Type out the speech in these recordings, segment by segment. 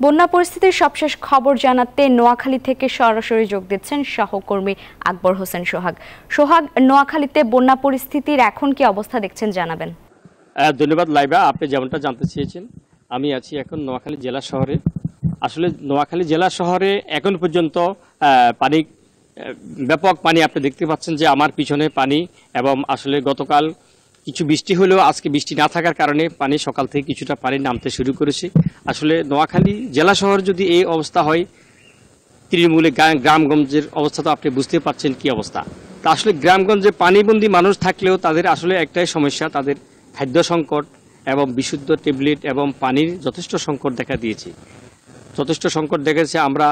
বন্যা পরিস্থিতির সবশেষ খবর জানাতে নোয়াখালী থেকে সরাসরি যোগ দিচ্ছেন সহকর্মী আকবর হোসেন সোহাগ। সোহাগ, নোয়াখালীতে বন্যা পরিস্থিতির এখন কি অবস্থা দেখছেন জানাবেন। ধন্যবাদ লাইবা, আপনি যেমনটা জানতে চেয়েছেন আমি আছি এখন নোয়াখালী জেলা শহরে। আসলে নোয়াখালী জেলা শহরে এখন পর্যন্ত পানি ব্যাপক পানি আপনি দেখতে পাচ্ছেন যে আমার পিছনে পানি, এবং আসলে গতকাল কিছু বৃষ্টি হলেও আজকে বৃষ্টি না থাকার কারণে পানি সকাল থেকে কিছুটা পানি নামতে শুরু করেছে। আসলে নোয়াখালী জেলা শহর যদি এই অবস্থা হয়, তৃণমূলে গ্রামগঞ্জের অবস্থা তো আপনি বুঝতে পারছেন কি অবস্থা। তা আসলে গ্রামগঞ্জে পানিবন্দী মানুষ থাকলেও তাদের আসলে একটাই সমস্যা, তাদের খাদ্য সংকট এবং বিশুদ্ধ ট্যাবলেট এবং পানির যথেষ্ট সংকট দেখা দিয়েছে। আমরা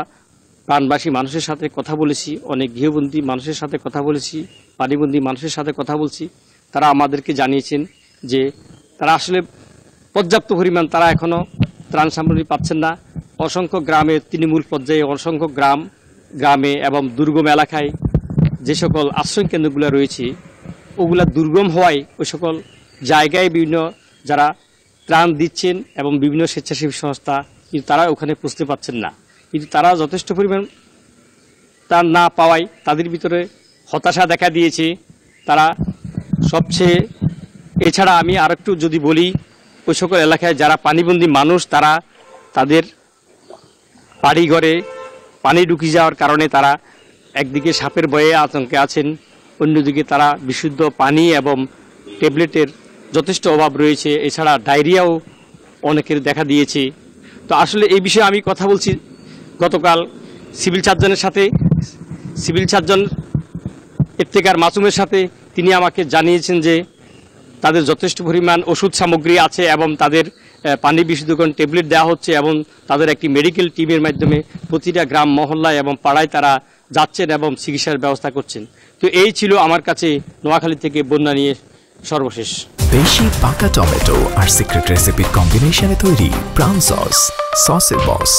প্রাণবাসী মানুষের সাথে কথা বলেছি, অনেক গৃহবন্দী মানুষের সাথে কথা বলেছি, পানিবন্দী মানুষের সাথে কথা বলছি। তারা আমাদেরকে জানিয়েছেন যে তারা আসলে পর্যাপ্ত পরিমাণ তারা এখনও ত্রাণ সামগ্রী পাচ্ছেন না। অসংখ্য গ্রামে তৃণমূল পর্যায়ে অসংখ্য গ্রামে এবং দুর্গম এলাকায় যে সকল আশ্রয় কেন্দ্রগুলো রয়েছে ওগুলা দুর্গম হওয়ায় ওই সকল জায়গায় বিভিন্ন যারা ত্রাণ দিচ্ছেন এবং বিভিন্ন স্বেচ্ছাসেবী সংস্থা কিন্তু তারা ওখানে পৌঁছতে পারছেন না। কিন্তু তারা যথেষ্ট পরিমাণ ত্রাণ না পাওয়ায় তাদের ভিতরে হতাশা দেখা দিয়েছে। তারা সবচেয়ে এছাড়া আমি আরেকটু যদি বলি, ওই সকল এলাকায় যারা পানিবন্দী মানুষ তারা তাদের বাড়িঘরে পানি ঢুকে যাওয়ার কারণে তারা একদিকে সাপের ভয়ে আতঙ্কে আছেন, অন্যদিকে তারা বিশুদ্ধ পানি এবং ট্যাবলেটের যথেষ্ট অভাব রয়েছে। এছাড়া ডায়রিয়াও অনেকের দেখা দিয়েছে। তো আসলে এই বিষয়ে আমি কথা বলছি গতকাল সিভিল সার্জন ইফতেখার মাসুমের সাথে। তিনি আমাকে জানিয়েছেন যে তাদের যথেষ্ট পরিমাণ ওষুধ সামগ্রী আছে এবং তাদের পানি বিশুদ্ধকরণ ট্যাবলেট দেওয়া হচ্ছে এবং তাদের একটি মেডিকেল টিমের মাধ্যমে প্রতিটা গ্রাম মহল্লায় এবং পাড়ায় তারা যাচ্ছেন এবং চিকিৎসার ব্যবস্থা করছেন। তো এই ছিল আমার কাছে নোয়াখালী থেকে বন্যা নিয়ে সর্বশেষ। বেশি পাকা টমেটো আর সিক্রেট রেসিপির কম্বিনেশনে তৈরি প্রাণ সসের বস।